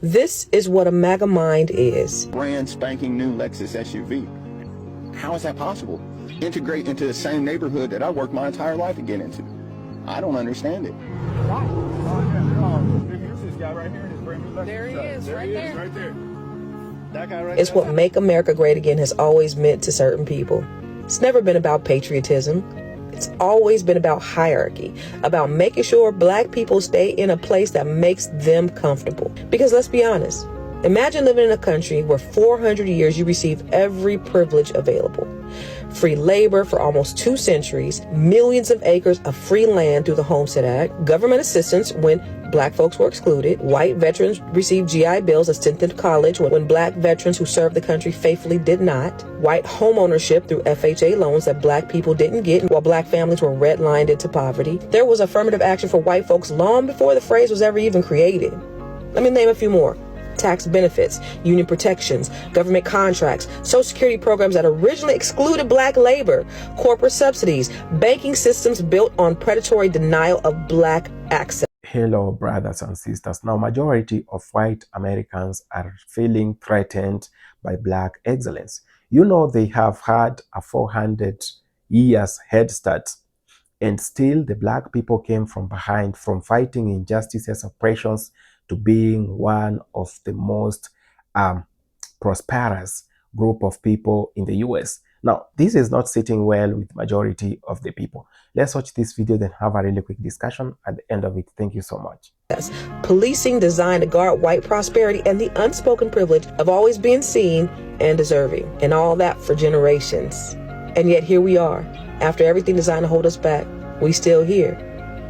This is what a MAGA mind is. Brand spanking new Lexus SUV. How is that possible? Integrate into the same neighborhood that I worked my entire life to get into. I don't understand it. Why? Oh, yeah, here's this guy right here in his brand new Lexus. There he is, right there. Right there. That guy right there. It's what Make America Great Again has always meant to certain people. It's never been about patriotism. It's always been about hierarchy, about making sure black people stay in a place that makes them comfortable. Because let's be honest, imagine living in a country where 400 years you receive every privilege available. Free labor for almost 2 centuries, millions of acres of free land through the Homestead Act, government assistance when black folks were excluded, white veterans received GI Bills as sent them to college when black veterans who served the country faithfully did not, white home ownership through FHA loans that black people didn't get while black families were redlined into poverty. There was affirmative action for white folks long before the phrase was ever even created. Let me name a few more. Tax benefits, union protections, government contracts, Social Security programs that originally excluded black labor, corporate subsidies, banking systems built on predatory denial of black access. Hello, brothers and sisters. Now, majority of white Americans are feeling threatened by black excellence. You know, they have had a 400 years head start, and still the black people came from behind, from fighting injustices, oppressions, to being one of the most prosperous group of people in the US. Now, this is not sitting well with majority of the people. Let's watch this video, then have a really quick discussion at the end of it. Thank you so much. Policing designed to guard white prosperity and the unspoken privilege of always being seen and deserving, and all that for generations. And yet here we are. After everything designed to hold us back, we still here.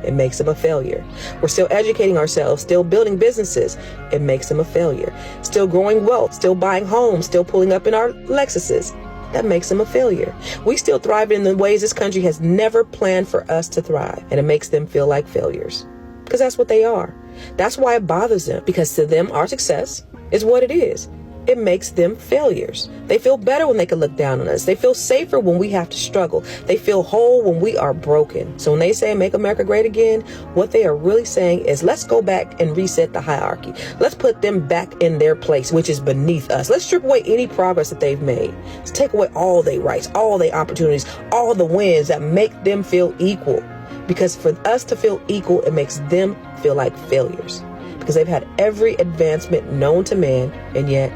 It makes them a failure. We're still educating ourselves, still building businesses. It makes them a failure. Still growing wealth, still buying homes, still pulling up in our Lexuses. That makes them a failure. We still thrive in the ways this country has never planned for us to thrive. And it makes them feel like failures. Because that's what they are. That's why it bothers them. Because to them, our success is what it is. It makes them failures. They feel better when they can look down on us. They feel safer when we have to struggle. They feel whole when we are broken. So when they say make America great again, what they are really saying is let's go back and reset the hierarchy. Let's put them back in their place, which is beneath us. Let's strip away any progress that they've made. Let's take away all their rights, all their opportunities, all the wins that make them feel equal. Because for us to feel equal, it makes them feel like failures. Because they've had every advancement known to man, and yet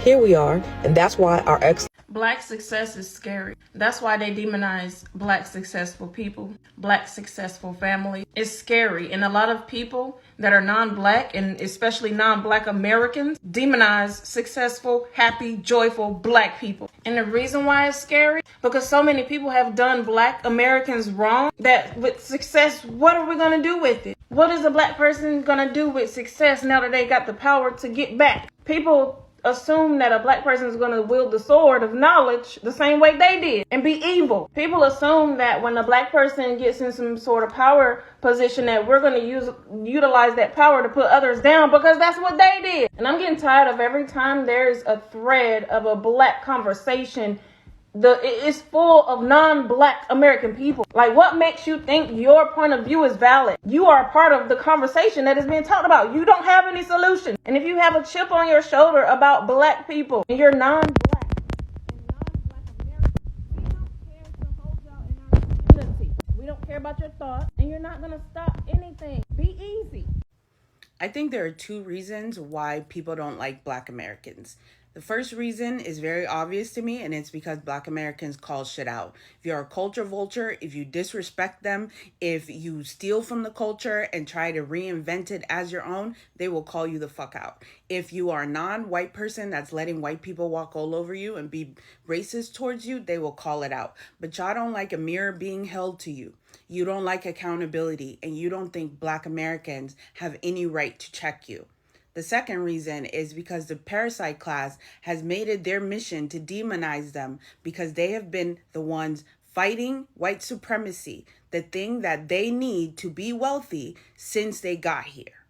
here we are, and that's why our Black success is scary. That's why they demonize black successful people, black successful family. It's scary. And a lot of people that are non-black, and especially non-black Americans, demonize successful, happy, joyful black people. And the reason why it's scary, because so many people have done black Americans wrong, that with success, what are we going to do with it? What is a black person going to do with success now that they got the power to get back? People assume that a black person is going to wield the sword of knowledge the same way they did and be evil. People assume that when a black person gets in some sort of power position that we're going to utilize that power to put others down because that's what they did. And I'm getting tired of every time there's a thread of a black conversation, it's full of non-black American people. Like, what makes you think your point of view is valid? You are a part of the conversation that is being talked about. You don't have any solution. And if you have a chip on your shoulder about black people and you're non-black and non-black Americans, we don't care to hold y'all in our community. We don't care about your thoughts, and you're not going to stop anything. Be easy. I think there are 2 reasons why people don't like black Americans. The first reason is very obvious to me, and it's because black Americans call shit out. If you're a culture vulture, if you disrespect them, if you steal from the culture and try to reinvent it as your own, they will call you the fuck out. If you are a non-white person that's letting white people walk all over you and be racist towards you, they will call it out. But y'all don't like a mirror being held to you. You don't like accountability, and you don't think black Americans have any right to check you. The second reason is because the parasite class has made it their mission to demonize them because they have been the ones fighting white supremacy, the thing that they need to be wealthy since they got here.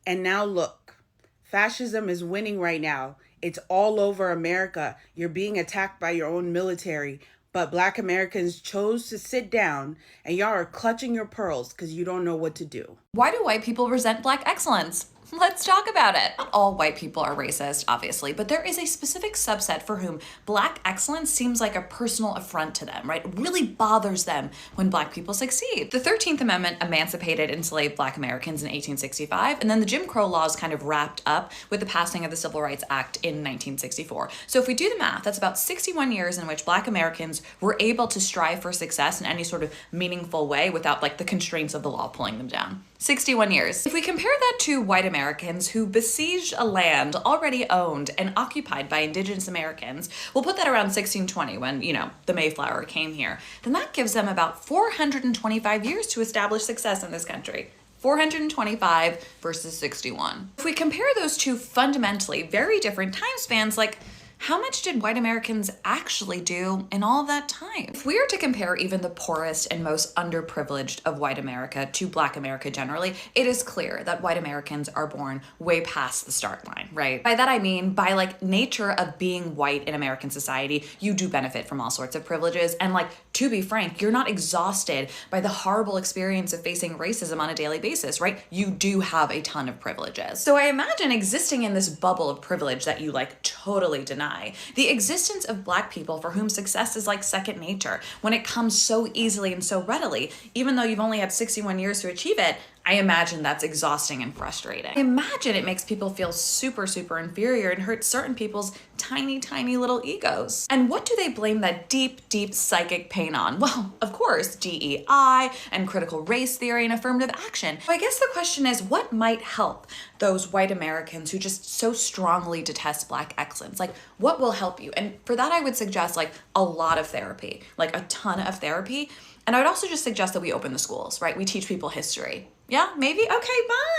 And now look, fascism is winning right now. It's all over America. You're being attacked by your own military. But black Americans chose to sit down, and y'all are clutching your pearls because you don't know what to do. Why do white people resent black excellence? Let's talk about it. Not all white people are racist, obviously, but there is a specific subset for whom black excellence seems like a personal affront to them, right? It really bothers them when black people succeed. The 13th Amendment emancipated enslaved black Americans in 1865, and then the Jim Crow laws kind of wrapped up with the passing of the Civil Rights Act in 1964. So if we do the math, that's about 61 years in which black Americans were able to strive for success in any sort of meaningful way without like the constraints of the law pulling them down. 61 years. If we compare that to white Americans who besieged a land already owned and occupied by indigenous Americans, we'll put that around 1620 when, you know, the Mayflower came here, then that gives them about 425 years to establish success in this country. 425 versus 61. If we compare those two fundamentally very different time spans, like, how much did white Americans actually do in all of that time? If we are to compare even the poorest and most underprivileged of white America to black America generally, it is clear that white Americans are born way past the start line, right? By that I mean, by like nature of being white in American society, you do benefit from all sorts of privileges. And like, to be frank, you're not exhausted by the horrible experience of facing racism on a daily basis, right? You do have a ton of privileges. So I imagine existing in this bubble of privilege that you like totally deny, the existence of black people for whom success is like second nature when it comes so easily and so readily, even though you've only had 61 years to achieve it, I imagine that's exhausting and frustrating. I imagine it makes people feel super, super inferior and hurts certain people's tiny, tiny little egos. And what do they blame that deep, deep psychic pain on? Well, of course, DEI and critical race theory and affirmative action. So I guess the question is, what might help those white Americans who just so strongly detest black excellence? Like, what will help you? And for that, I would suggest like a lot of therapy, like a ton of therapy. And I would also just suggest that we open the schools, right? We teach people history. Yeah, maybe? Okay, bye.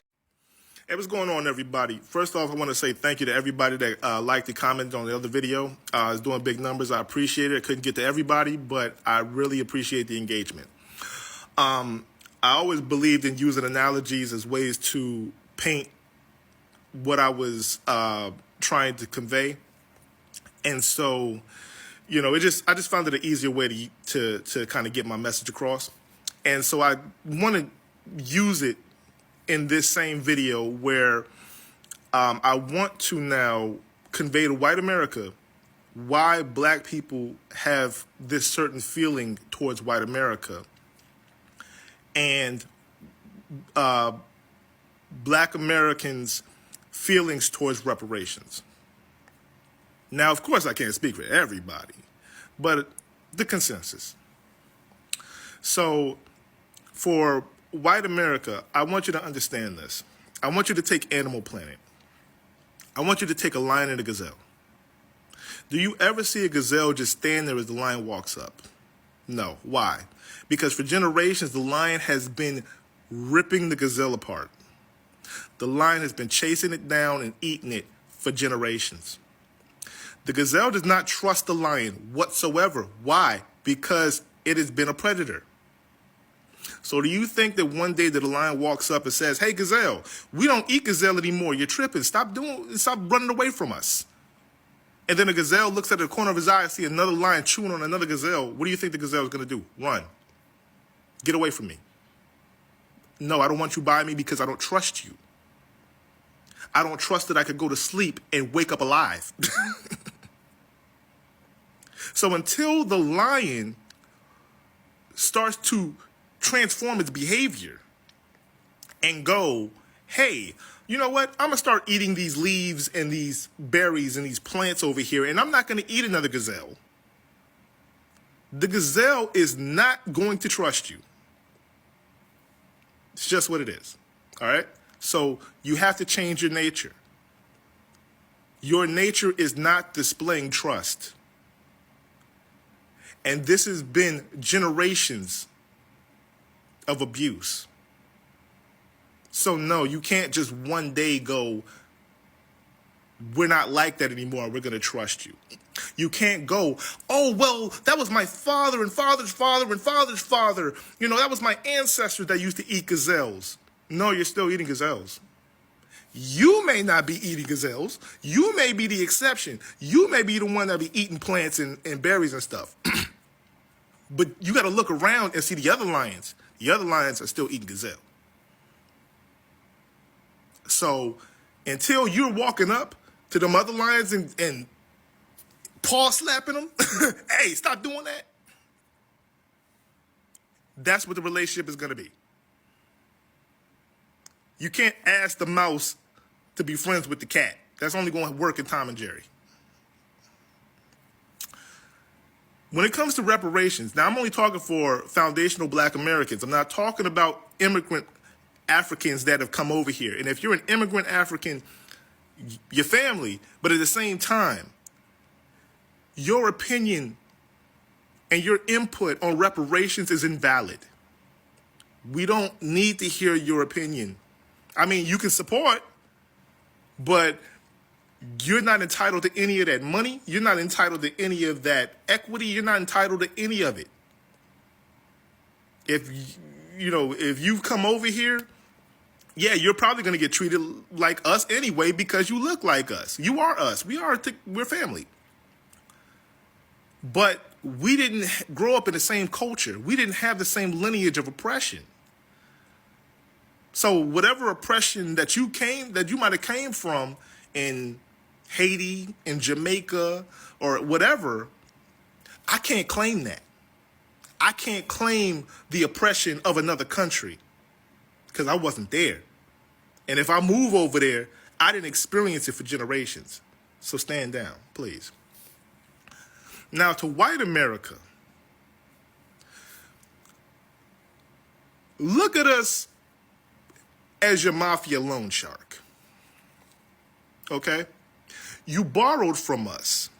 Hey, what's going on, everybody? First off, I want to say thank you to everybody that liked and commented on the other video. It's doing big numbers. I appreciate it. I couldn't get to everybody, but I really appreciate the engagement. I always believed in using analogies as ways to paint what I was trying to convey. And so, you know, I just found it an easier way to kind of get my message across. And so I want to use it in this same video where I want to now convey to white America why black people have this certain feeling towards white America and black Americans' feelings towards reparations. Now, of course, I can't speak for everybody, but the consensus. So for white America, I want you to understand this. I want you to take Animal Planet. I want you to take a lion and a gazelle. Do you ever see a gazelle just stand there as the lion walks up? No. Why? Because for generations, the lion has been ripping the gazelle apart. The lion has been chasing it down and eating it for generations. The gazelle does not trust the lion whatsoever. Why? Because it has been a predator. So do you think that one day that a lion walks up and says, "Hey, gazelle, we don't eat gazelle anymore. You're tripping. Stop running away from us." And then a gazelle looks at the corner of his eye and see another lion chewing on another gazelle. What do you think the gazelle is going to do? Run. Get away from me. No, I don't want you by me because I don't trust you. I don't trust that I could go to sleep and wake up alive. So until the lion starts to transform its behavior and go, "Hey, you know what? I'm going to start eating these leaves and these berries and these plants over here, and I'm not going to eat another gazelle." The gazelle is not going to trust you. It's just what it is. All right? So you have to change your nature. Your nature is not displaying trust. And this has been generations of abuse. So no, you can't just one day go, "We're not like that anymore. We're going to trust you." You can't go, "Oh, well, that was my father and father's father and father's father. You know, that was my ancestors that used to eat gazelles." No, you're still eating gazelles. You may not be eating gazelles. You may be the exception. You may be the one that be eating plants and berries and stuff. But you got to look around and see the other lions. The other lions are still eating gazelle. So until you're walking up to them other lions and paw slapping them, hey, stop doing that. That's what the relationship is going to be. You can't ask the mouse to be friends with the cat. That's only going to work in Tom and Jerry. When it comes to reparations, now I'm only talking for foundational Black Americans. I'm not talking about immigrant Africans that have come over here. And if you're an immigrant African, your family, but at the same time, your opinion and your input on reparations is invalid. We don't need to hear your opinion. I mean, you can support, but you're not entitled to any of that money. You're not entitled to any of that equity. You're not entitled to any of it. If you've come over here, yeah, you're probably going to get treated like us anyway because you look like us. You are us. We're family. But we didn't grow up in the same culture. We didn't have the same lineage of oppression. So whatever oppression that you might have came from in Haiti, in Jamaica, or whatever, I can't claim that. I can't claim the oppression of another country because I wasn't there. And if I move over there, I didn't experience it for generations. So stand down, please. Now, to white America, look at us as your mafia loan shark. Okay? You borrowed from us.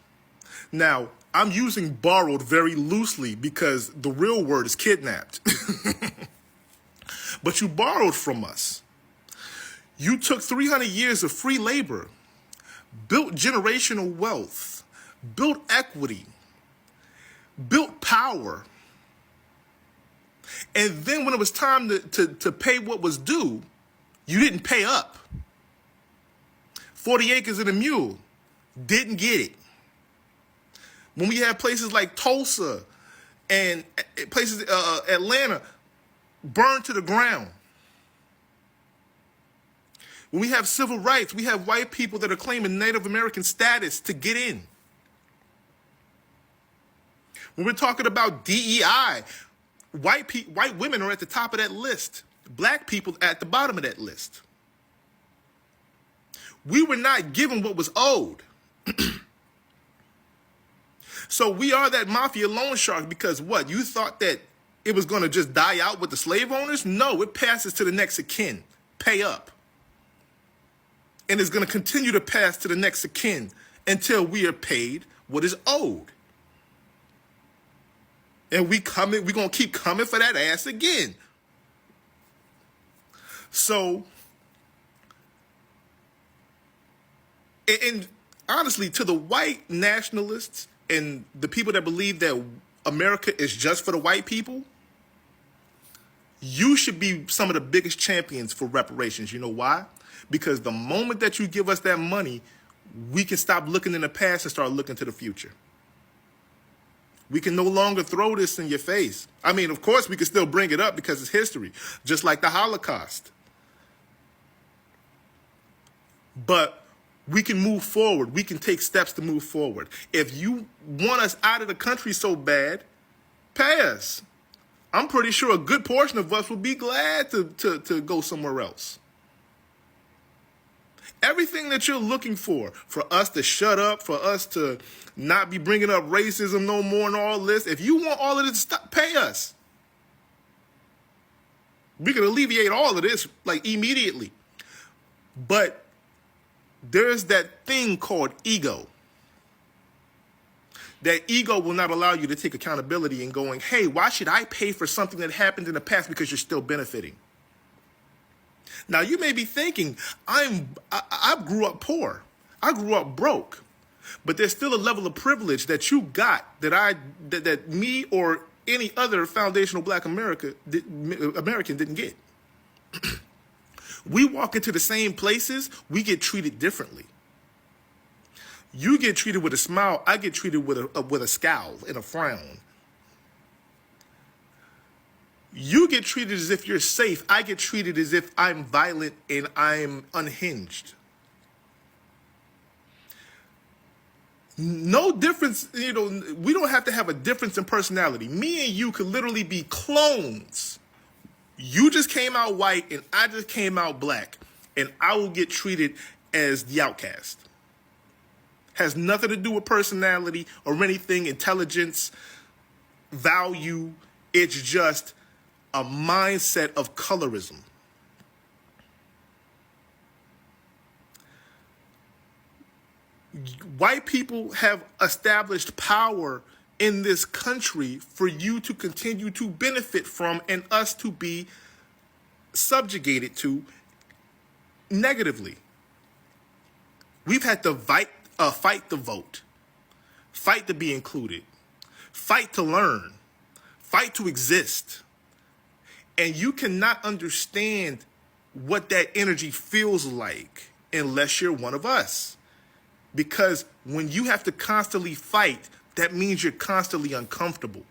Now, I'm using borrowed very loosely because the real word is kidnapped. But you borrowed from us. You took 300 years of free labor, built generational wealth, built equity, built power. And then when it was time to pay what was due, you didn't pay up. 40 acres and a mule, didn't get it. When we have places like Tulsa and places, Atlanta, burned to the ground. When we have civil rights, we have white people that are claiming Native American status to get in. When we're talking about DEI, white women are at the top of that list. Black people at the bottom of that list. We were not given what was owed. So we are that mafia loan shark because what? You thought that it was going to just die out with the slave owners? No, it passes to the next of kin. Pay up. And it's going to continue to pass to the next of kin until we are paid what is owed. And we're going to keep coming for that ass again. So, and honestly, to the white nationalists and the people that believe that America is just for the white people, you should be some of the biggest champions for reparations. You know why? Because the moment that you give us that money, we can stop looking in the past and start looking to the future. We can no longer throw this in your face. I mean, of course, we can still bring it up because it's history, just like the Holocaust. But we can move forward. We can take steps to move forward. If you want us out of the country so bad, pay us. I'm pretty sure a good portion of us will be glad to go somewhere else. Everything that you're looking for us to shut up, for us to not be bringing up racism no more and all this, if you want all of this to stop, pay us. We can alleviate all of this, like, immediately. But there's that thing called ego. That ego will not allow you to take accountability and going, hey, why should I pay for something that happened in the past because you're still benefiting? Now, you may be thinking, I grew up poor. I grew up broke. But there's still a level of privilege that you got that me or any other foundational Black American didn't get. We walk into the same places, we get treated differently. You get treated with a smile, I get treated with a scowl and a frown. You get treated as if you're safe. I get treated as if I'm violent and I'm unhinged. No difference, we don't have to have a difference in personality. Me and you could literally be clones. You just came out white and I just came out black, and I will get treated as the outcast. Has nothing to do with personality or anything, intelligence, value. It's just a mindset of colorism. White people have established power in this country for you to continue to benefit from and us to be subjugated to negatively. We've had to fight the vote, fight to be included, fight to learn, fight to exist. And you cannot understand what that energy feels like unless you're one of us. Because when you have to constantly fight, that means you're constantly uncomfortable.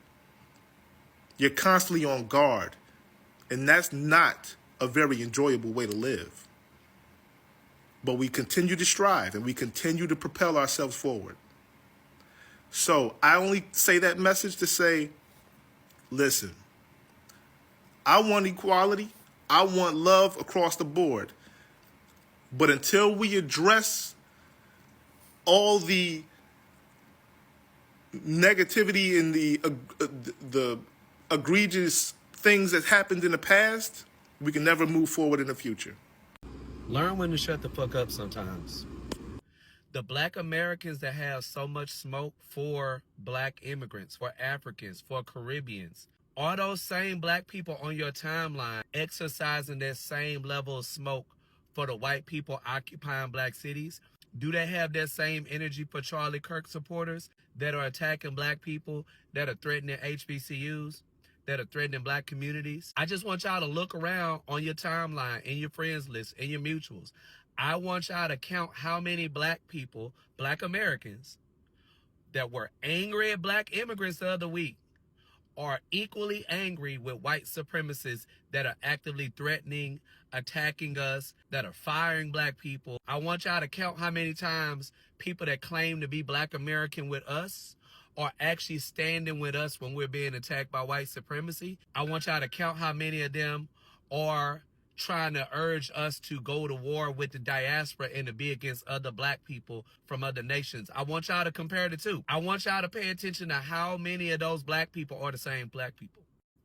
You're constantly on guard. And that's not a very enjoyable way to live. But we continue to strive and we continue to propel ourselves forward. So I only say that message to say, listen, I want equality. I want love across the board. But until we address all the negativity and the egregious things that happened in the past, we can never move forward in the future. Learn when to shut the fuck up sometimes. The black Americans that have so much smoke for black immigrants, for Africans, for Caribbeans, are those same black people on your timeline exercising that same level of smoke for the white people occupying black cities? Do they have that same energy for Charlie Kirk supporters that are attacking black people, that are threatening HBCUs, that are threatening black communities? I just want y'all to look around on your timeline, in your friends list, in your mutuals. I want y'all to count how many black people, black Americans, that were angry at black immigrants the other week are equally angry with white supremacists that are actively threatening, attacking us, that are firing black people. I want y'all to count how many times people that claim to be black American with us are actually standing with us when we're being attacked by white supremacy. I want y'all to count how many of them are trying to urge us to go to war with the diaspora and to be against other black people from other nations. I want y'all to compare the two. I want y'all to pay attention to how many of those black people are the same black people.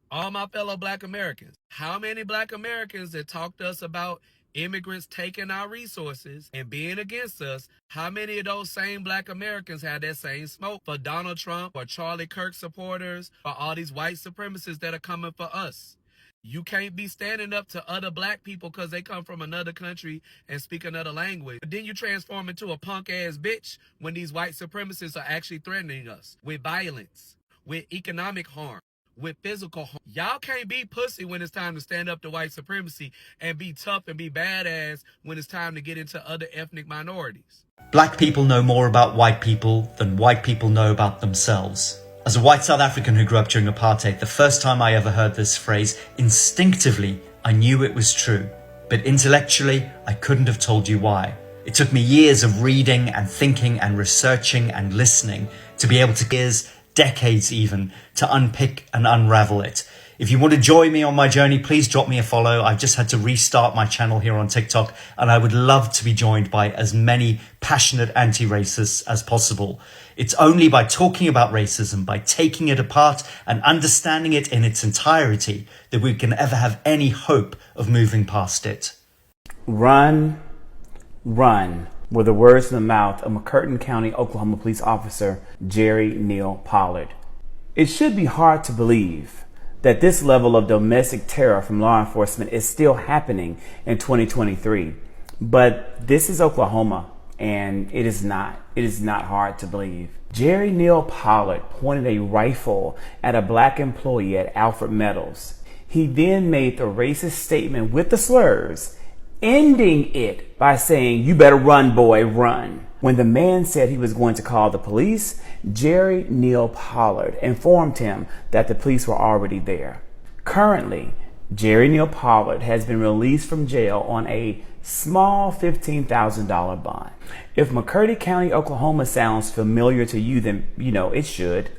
All my fellow black Americans, how many black Americans that talk to us about immigrants taking our resources and being against us, how many of those same black Americans have that same smoke for Donald Trump, for Charlie Kirk supporters, for all these white supremacists that are coming for us? You can't be standing up to other black people because they come from another country and speak another language. But then you transform into a punk-ass bitch when these white supremacists are actually threatening us with violence, with economic harm, with physical harm. Y'all can't be pussy when it's time to stand up to white supremacy and be tough and be badass when it's time to get into other ethnic minorities. Black people know more about white people than white people know about themselves. As a white South African who grew up during apartheid, the first time I ever heard this phrase, instinctively, I knew it was true. But intellectually, I couldn't have told you why. It took me years of reading and thinking and researching and listening to be able to, years, decades even, to unpick and unravel it. If you want to join me on my journey, please drop me a follow. I've just had to restart my channel here on TikTok, and I would love to be joined by as many passionate anti-racists as possible. It's only by talking about racism, by taking it apart and understanding it in its entirety, that we can ever have any hope of moving past it. Run, run, were the words from the mouth of McCurtain County, Oklahoma police officer Jerry Neal Pollard. It should be hard to believe that this level of domestic terror from law enforcement is still happening in 2023. But this is Oklahoma, and it is not hard to believe. Jerry Neal Pollard pointed a rifle at a black employee at Alfred Metals. He then made the racist statement with the slurs, ending it by saying, "You better run, boy, run." When the man said he was going to call the police, Jerry Neal Pollard informed him that the police were already there. Currently, Jerry Neal Pollard has been released from jail on a small $15,000 bond. If McCurdy County, Oklahoma sounds familiar to you, then you know it should.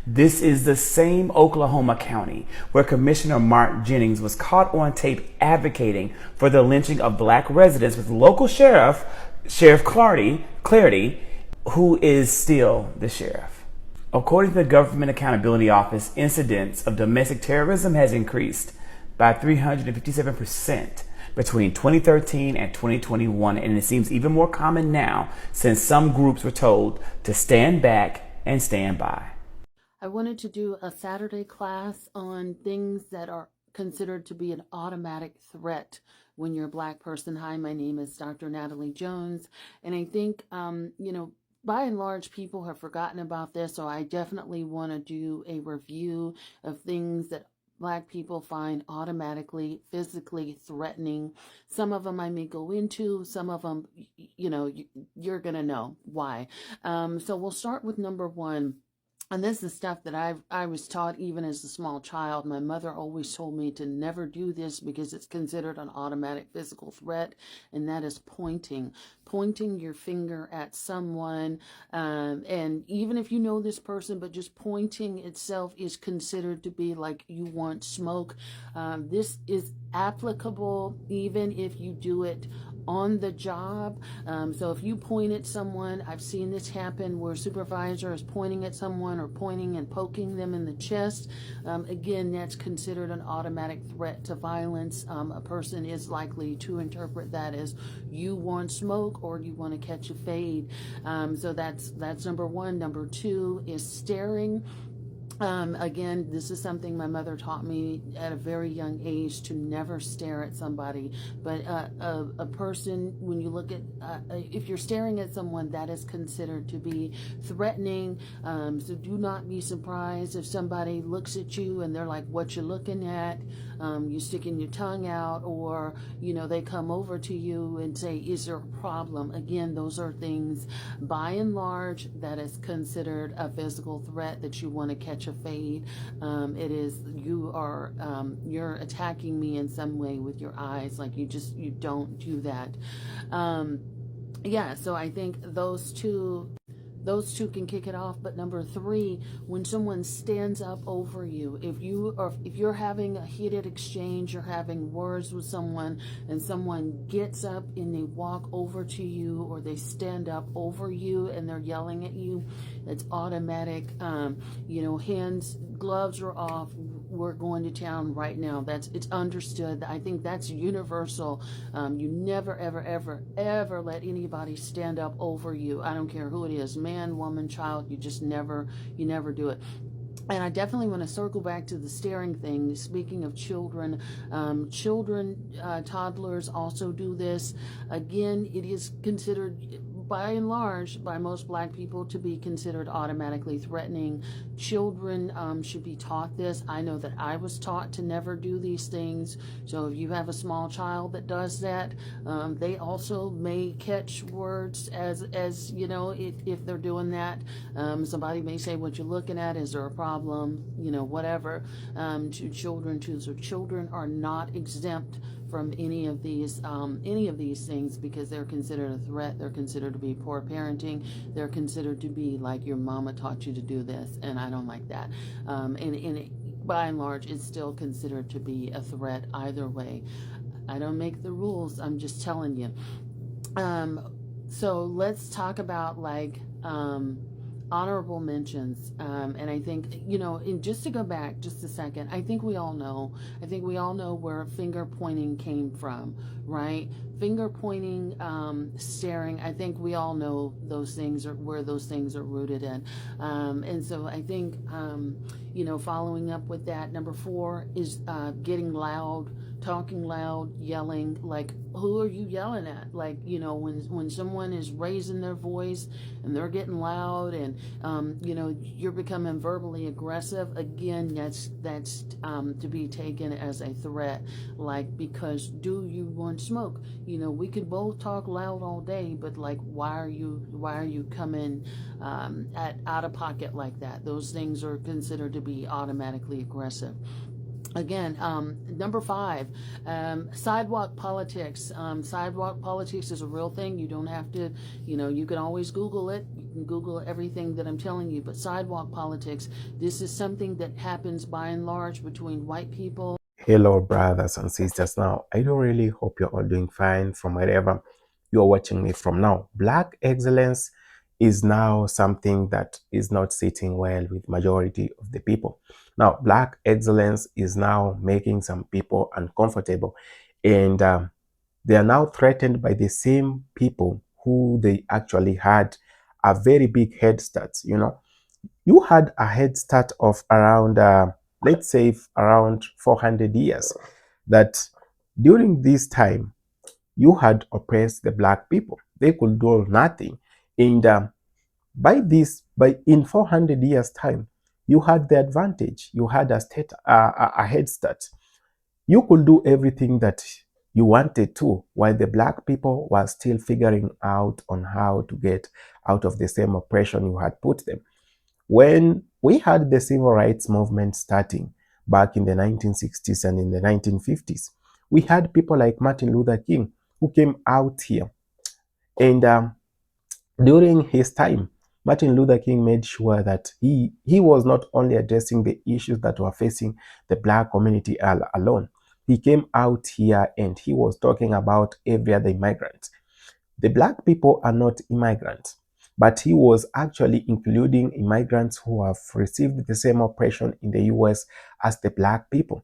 This is the same Oklahoma County where Commissioner Mark Jennings was caught on tape advocating for the lynching of black residents with local Sheriff Clarity, who is still the sheriff. According to the Government Accountability Office, incidents of domestic terrorism has increased by 357% between 2013 and 2021, and it seems even more common now since some groups were told to stand back and stand by. I wanted to do a Saturday class on things that are considered to be an automatic threat when you're a Black person. Hi, my name is Dr. Natalie Jones, and I think, by and large, people have forgotten about this, so I definitely want to do a review of things that Black people find automatically, physically threatening. Some of them I may go into, some of them, you're going to know why. So we'll start with number one. And this is stuff that I was taught even as a small child. My mother always told me to never do this because it's considered an automatic physical threat, and that is pointing your finger at someone. And even if you know this person, but just pointing itself is considered to be like you want smoke. This is applicable even if you do it on the job. So if you point at someone, I've seen this happen where a supervisor is pointing at someone or pointing and poking them in the chest. Again, that's considered an automatic threat to violence. A person is likely to interpret that as you want smoke or you want to catch a fade. So that's number one. Number two is staring. Again, this is something my mother taught me at a very young age, to never stare at somebody. But a person, when you look at, if you're staring at someone, that is considered to be threatening. So do not be surprised if somebody looks at you and they're like, what you looking at? You sticking your tongue out, or, they come over to you and say, is there a problem? Again, those are things, by and large, that is considered a physical threat that you want to catch a fade. It is, you're attacking me in some way with your eyes. Like you don't do that. So I think those two can kick it off. But number three, when someone stands up over you, if you're having a heated exchange, you're having words with someone, and someone gets up and they walk over to you, or they stand up over you and they're yelling at you, it's automatic. Gloves are off. We're going to town right now. It's understood. I think that's universal. You never, ever, ever, ever let anybody stand up over you. I don't care who it is, man, woman, child. You never do it. And I definitely want to circle back to the staring thing. Speaking of children, toddlers also do this. Again, it is considered, by and large, by most Black people, to be considered automatically threatening. Children should be taught this. I know that I was taught to never do these things. So if you have a small child that does that, they also may catch words as if they're doing that. Somebody may say, what you're looking at, is there a problem? Whatever. To children too. So children are not exempt from any of these things, because they're considered a threat. They're considered to be poor parenting. They're considered to be like, your mama taught you to do this, and I don't like that. By and large, it's still considered to be a threat either way. I don't make the rules. I'm just telling you. So let's talk about honorable mentions. And I think, and just to go back just a second, I think we all know where finger pointing came from, right? Finger pointing, staring, I think we all know those things are where those things are rooted in. And so I think, following up with that, number 4 is getting loud, talking loud, yelling. Like, who are you yelling at? Like, when someone is raising their voice and they're getting loud, and you're becoming verbally aggressive, again, that's to be taken as a threat. Like, because do you want smoke? We could both talk loud all day, but like, why are you coming out of pocket like that? Those things are considered to be automatically aggressive. Again, number 5, sidewalk politics. Sidewalk politics is a real thing. You don't have to, you can always Google it. You can Google everything that I'm telling you. But sidewalk politics, this is something that happens by and large between white people. Hello, brothers and sisters. Now, I do really hope you're all doing fine from wherever you're watching me from now. Black excellence is now something that is not sitting well with majority of the people. Now, black excellence is now making some people uncomfortable, and they are now threatened by the same people who they actually had a very big head start. You had a head start of around, let's say, around 400 years. That during this time, you had oppressed the black people. They could do nothing. And by in 400 years time, you had the advantage. You had a head start. You could do everything that you wanted to, while the black people were still figuring out on how to get out of the same oppression you had put them. When we had the civil rights movement starting back in the 1960s and in the 1950s, we had people like Martin Luther King who came out here. And during his time, Martin Luther King made sure that he was not only addressing the issues that were facing the black community alone. He came out here and he was talking about every other immigrant. The black people are not immigrants, but he was actually including immigrants who have received the same oppression in the US as the black people.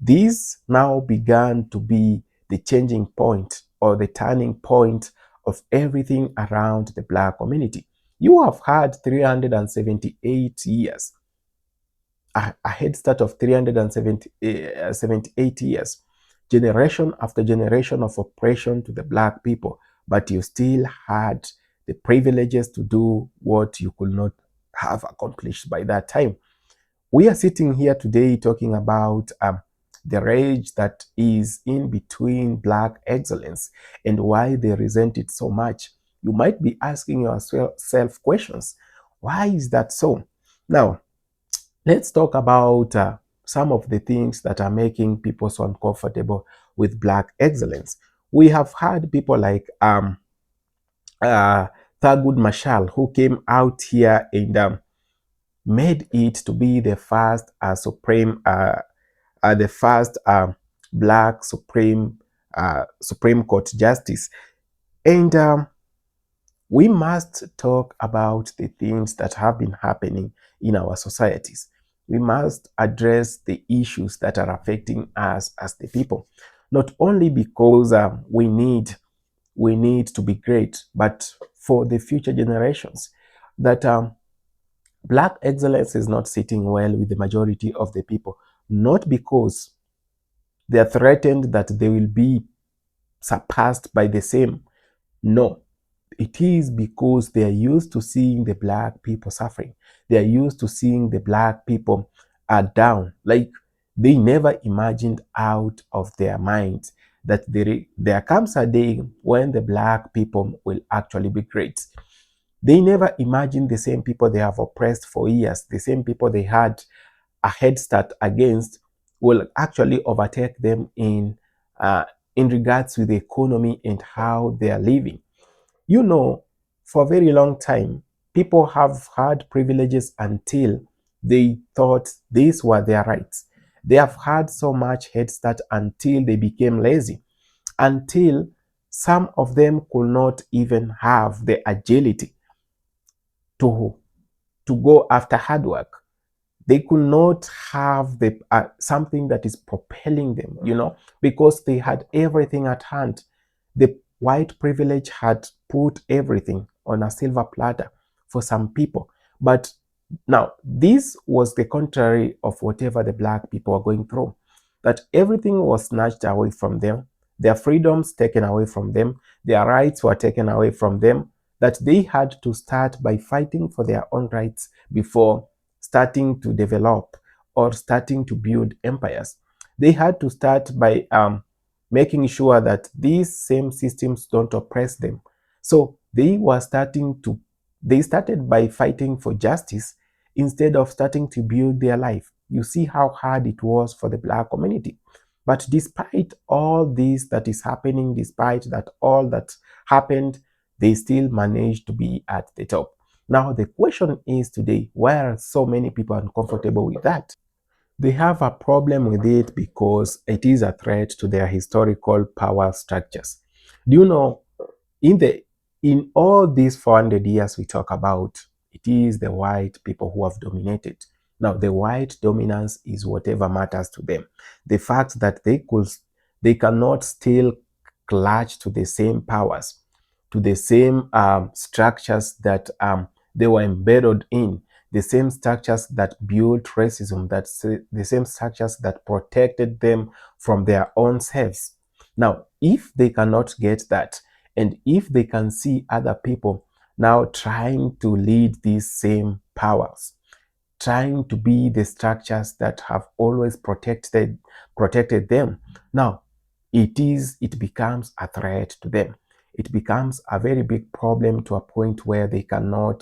This now began to be the changing point or the turning point of everything around the black community. You have had 378 years, a head start of 378 years, generation after generation of oppression to the black people, but you still had the privileges to do what you could not have accomplished by that time. We are sitting here today talking about the rage that is in between black excellence and why they resent it so much. You might be asking yourself questions. Why is that so? Now, let's talk about some of the things that are making people so uncomfortable with black excellence. We have had people like Thurgood Marshall, who came out here and made it to be the first the first black Supreme Court justice. And we must talk about the things that have been happening in our societies. We must address the issues that are affecting us as the people, not only because we need to be great, but for the future generations. That black excellence is not sitting well with the majority of the people, not because they are threatened that they will be surpassed by the same. No, it is because they are used to seeing the black people suffering. They are used to seeing the black people are down. Like, they never imagined out of their minds that there comes a day when the black people will actually be great. They never imagined the same people they have oppressed for years, the same people they had a head start against, will actually overtake them in regards to the economy and how they are living. For a very long time, people have had privileges until they thought these were their rights. They have had so much head start until they became lazy, until some of them could not even have the agility to go after hard work. They could not have the something that is propelling them, because they had everything at hand. The white privilege had put everything on a silver platter for some people. But now, this was the contrary of whatever the black people were going through. That everything was snatched away from them, their freedoms taken away from them, their rights were taken away from them, that they had to start by fighting for their own rights before starting to develop or starting to build empires. They had to start by making sure that these same systems don't oppress them. So they started by fighting for justice instead of starting to build their life. You see how hard it was for the black community. But despite all this that is happening, despite that all that happened, they still managed to be at the top. Now the question is today, why are so many people uncomfortable with that? They have a problem with it because it is a threat to their historical power structures. Do you know, in the in all these 400 years we talk about, it is the white people who have dominated. Now the white dominance is whatever matters to them. The fact that they cannot still clutch to the same powers, to the same structures that they were embedded in, the same structures that built racism, the same structures that protected them from their own selves. Now, if they cannot get that, and if they can see other people now trying to lead these same powers, trying to be the structures that have always protected them, now it becomes a threat to them. It becomes a very big problem to a point where they can no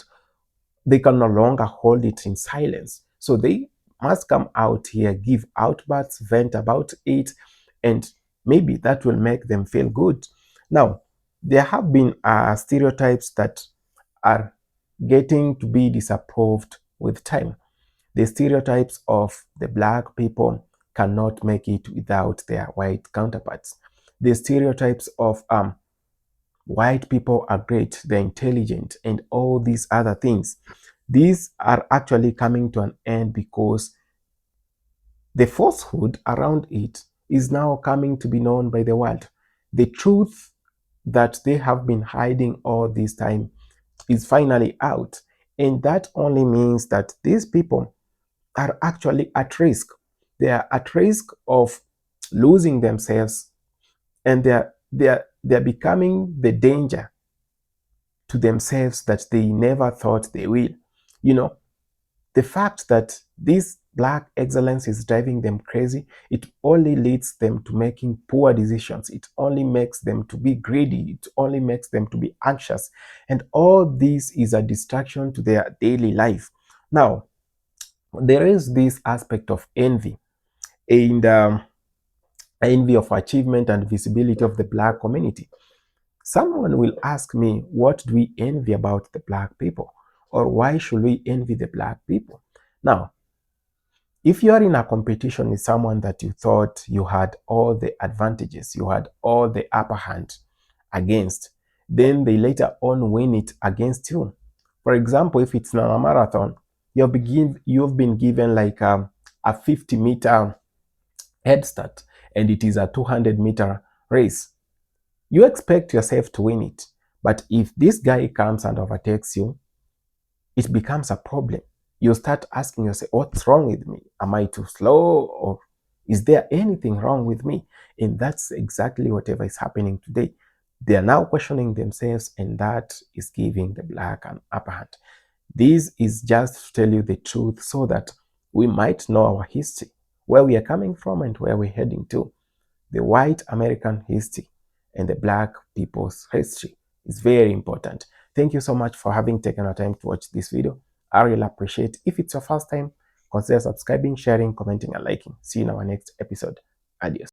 longer hold it in silence. So they must come out here, give outbursts, vent about it, and maybe that will make them feel good. Now, there have been stereotypes that are getting to be disapproved with time. The stereotypes of the black people cannot make it without their white counterparts. The stereotypes of white people are great, they're intelligent, and all these other things. These are actually coming to an end because the falsehood around it is now coming to be known by the world. The truth that they have been hiding all this time is finally out. And that only means that these people are actually at risk. They are at risk of losing themselves, and they're becoming the danger to themselves that they never thought they will. You know, the fact that this black excellence is driving them crazy, it only leads them to making poor decisions. It only makes them to be greedy. It only makes them to be anxious. And all this is a distraction to their daily life. Now, there is this aspect of envy, and envy of achievement and visibility of the black community. Someone will ask me, what do we envy about the black people? Or why should we envy the black people? Now, if you are in a competition with someone that you thought you had all the advantages, you had all the upper hand against, then they later on win it against you. For example, if it's a marathon, you've been given like a 50-meter head start, and it is a 200-meter race. You expect yourself to win it. But if this guy comes and overtakes you, it becomes a problem. You start asking yourself, what's wrong with me? Am I too slow? Or is there anything wrong with me? And that's exactly whatever is happening today. They are now questioning themselves, and that is giving the black an upper hand. This is just to tell you the truth so that we might know our history, where we are coming from and where we're heading to. The white American history and the black people's history is very important. Thank you so much for having taken our time to watch this video. I really appreciate it. If it's your first time, consider subscribing, sharing, commenting, and liking. See you in our next episode. Adios.